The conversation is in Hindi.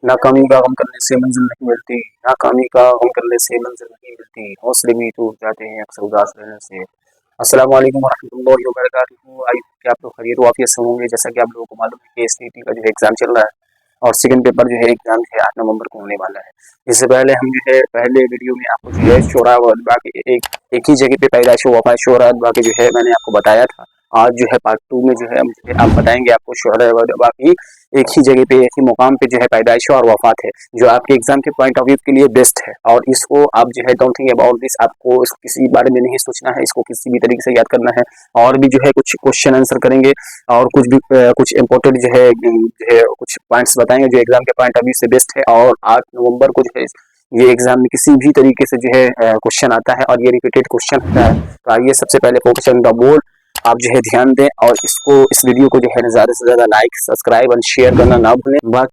नाकामी का गम करने से मंजिल नहीं मिलती, नाकामी का गम करने से मंजिल नहीं मिलती, हौसले भी टूट जाते हैं अक्सर उदास रहने से। अस्सलाम वालेकुम वरहमतुल्लाहि वबरकातुहू। आई होप कि आप लोग खैरियत वाफियत से होंगे। जैसा कि आप लोगों को मालूम है कि एसटीईटी का जो है एग्जाम चल रहा है और सेकंड पेपर जो है एग्जाम जो है 8 नवंबर को होने वाला है। इससे पहले हम जो है पहले वीडियो में आपको जो है शोरा व अदबा के एक ही जगह पे पैदाइश व वफात शोरा अदबा के जो है मैंने आपको बताया था। आज जो है पार्ट 2 में जो है हम जो है आप बताएंगे आपको शोरा व अदबा की एक ही जगह पे एक ही मुकाम पे जो है पैदाइश और वफात है, जो आपके एग्जाम के पॉइंट ऑफ व्यू के लिए बेस्ट है। और इसको आप जो है डोंट थिंक अबाउट दिस, आपको किसी बारे में नहीं सोचना है, इसको किसी भी तरीके से याद करना है। और भी जो है कुछ क्वेश्चन आंसर करेंगे और कुछ भी कुछ इंपॉर्टेंट जो है कुछ पॉइंट्स बताएंगे जो एग्जाम के पॉइंट ऑफ व्यू से बेस्ट है। और 8 नवंबर को जो है ये एग्जाम में किसी भी तरीके से जो है क्वेश्चन आता है और ये रिपीटेड क्वेश्चन होता है। तो आइए सबसे पहले फोकस ऑन द बोर्ड, आप जो है ध्यान दें और इस वीडियो को जो है ज़्यादा से ज़्यादा लाइक, सब्सक्राइब और शेयर करना ना भूलें।